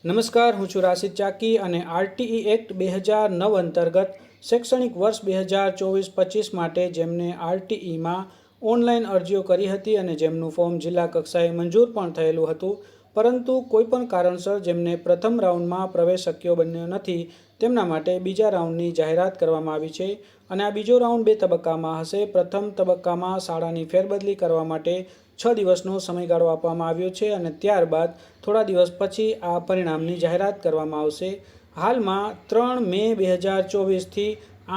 નમસ્કાર, હું છું રાશિદ ચાકી અને આરટીઈ એક્ટ 2009 અંતર્ગત શૈક્ષણિક વર્ષ 2024-25 માટે જેમને આરટીઈમાં ઓનલાઈન અરજીઓ કરી હતી અને જેમનું ફોર્મ જિલ્લા કક્ષાએ મંજૂર પણ થયેલું હતું, પરંતુ કોઈપણ કારણસર જેમને પ્રથમ રાઉન્ડમાં પ્રવેશ શક્ય બન્યો નથી તેમના માટે બીજા રાઉન્ડની જાહેરાત કરવામાં આવી છે. અને આ બીજો રાઉન્ડ 2 તબક્કામાં હશે. પ્રથમ તબક્કામાં શાળાની ફેરબદલી કરવા માટે 6 દિવસનો સમયગાળો આપવામાં આવ્યો છે અને ત્યારબાદ થોડા દિવસ પછી આ પરિણામની જાહેરાત કરવામાં આવશે. હાલમાં 3 મે 2024થી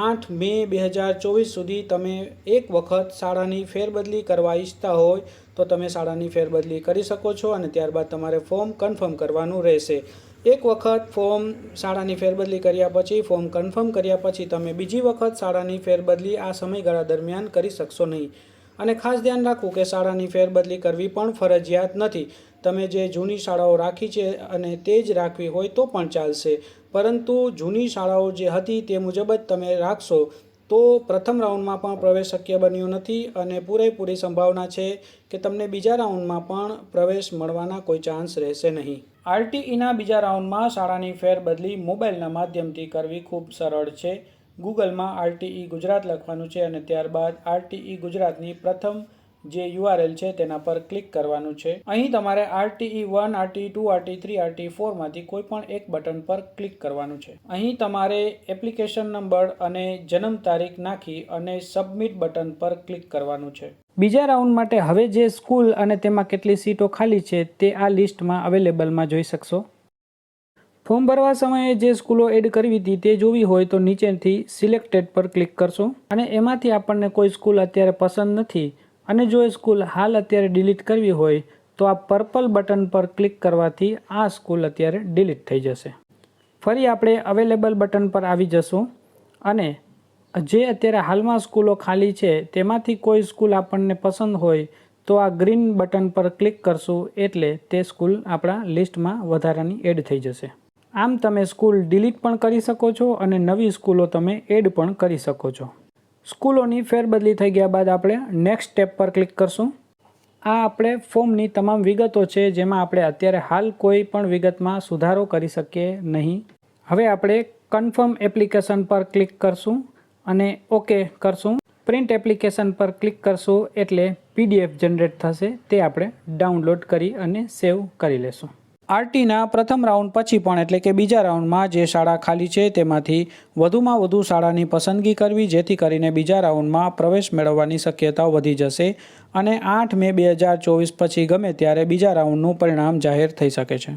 8 મે 2024 સુધી તમે એક વખત શાળાની ફેરબદલી કરવા ઈચ્છતા હોય તો તમે શાળાની ફેરબદલી કરી શકો છો અને ત્યારબાદ તમારે ફોર્મ કન્ફર્મ કરવાનું રહેશે. એક વખત ફોર્મ શાળાની ફેરબદલી કર્યા પછી ફોર્મ કન્ફર્મ કર્યા પછી તમે બીજી વખત શાળાની ફેરબદલી આ સમયગાળા દરમિયાન કરી શકશો નહીં. અને ખાસ ધ્યાન રાખવું કે શાળાની ફેરબદલી કરવી પણ ફરજિયાત નથી. તમે જે જૂની શાળાઓ રાખી છે અને તે જ રાખવી હોય તો પણ ચાલશે, પરંતુ જૂની શાળાઓ જે હતી તે મુજબ જ તમે રાખશો તો પ્રથમ રાઉન્ડમાં પણ પ્રવેશ શક્ય બન્યો નથી અને પૂરેપૂરી સંભાવના છે કે તમને બીજા રાઉન્ડમાં પણ પ્રવેશ મળવાના કોઈ ચાન્સ રહેશે નહીં. આરટીઈના બીજા રાઉન્ડમાં શાળાની ફેરબદલી મોબાઈલના માધ્યમથી કરવી ખૂબ સરળ છે. ગૂગલમાં આરટીઈ ગુજરાત લખવાનું છે અને ત્યારબાદ આરટીઈ ગુજરાતની પ્રથમ જે URL છે તેના પર ક્લિક કરવાનું છે. અહીં તમારે આરટીઈ 1, આરટીઈ 2, આરટીઈ 3, આરટીઈ 4 માંથી કોઈ પણ એક બટન પર ક્લિક કરવાનું છે. અહીં તમારે એપ્લિકેશન નંબર અને જન્મ તારીખ નાખી અને સબમિટ બટન પર ક્લિક કરવાનું છે. બીજા રાઉન્ડ માટે હવે જે સ્કૂલ અને તેમાં કેટલી સીટો ખાલી છે તે આ લિસ્ટમાં અવેલેબલમાં જોઈ શકશો. ફોર્મ ભરવા સમયે જે સ્કૂલો એડ કરવી હતી તે જોવી હોય તો નીચેથી સિલેક્ટેડ પર ક્લિક કરશો અને એમાંથી આપણને કોઈ સ્કૂલ અત્યારે પસંદ નથી અને જો એ સ્કૂલ હાલ અત્યારે ડિલીટ કરવી હોય તો આ પર્પલ બટન પર ક્લિક કરવાથી આ સ્કૂલ અત્યારે ડિલીટ થઈ જશે. ફરી આપણે અવેલેબલ બટન પર આવી જશું અને જે અત્યારે હાલમાં સ્કૂલો ખાલી છે તેમાંથી કોઈ સ્કૂલ આપણને પસંદ હોય તો આ ગ્રીન બટન પર ક્લિક કરશું એટલે તે સ્કૂલ આપણા લિસ્ટમાં વધારાની એડ થઈ જશે. આમ તમે સ્કૂલ ડિલીટ પણ કરી શકો છો અને નવી સ્કૂલો તમે એડ પણ કરી શકો છો. સ્કૂલોની ફેરબદલી થઈ ગયા બાદ આપણે નેક્સ્ટ સ્ટેપ પર ક્લિક કરશું. આ આપણે ફોર્મની તમામ વિગતો છે જેમાં આપણે અત્યારે હાલ કોઈ પણ વિગતમાં સુધારો કરી શકીએ નહીં. હવે આપણે કન્ફર્મ એપ્લિકેશન પર ક્લિક કરશું અને ઓકે કરશું. પ્રિન્ટ એપ્લિકેશન પર ક્લિક કરશું એટલે PDF જનરેટ થશે, તે આપણે ડાઉનલોડ કરી અને સેવ કરી લેશું. આરટીના પ્રથમ રાઉન્ડ પછી પણ એટલે કે બીજા રાઉન્ડમાં જે શાળા ખાલી છે તેમાંથી વધુમાં વધુ શાળાની પસંદગી કરવી જેથી કરીને બીજા રાઉન્ડમાં પ્રવેશ મેળવવાની શક્યતાઓ વધી જશે અને 8 મે 2024 પછી ગમે ત્યારે બીજા રાઉન્ડનું પરિણામ જાહેર થઈ શકે છે.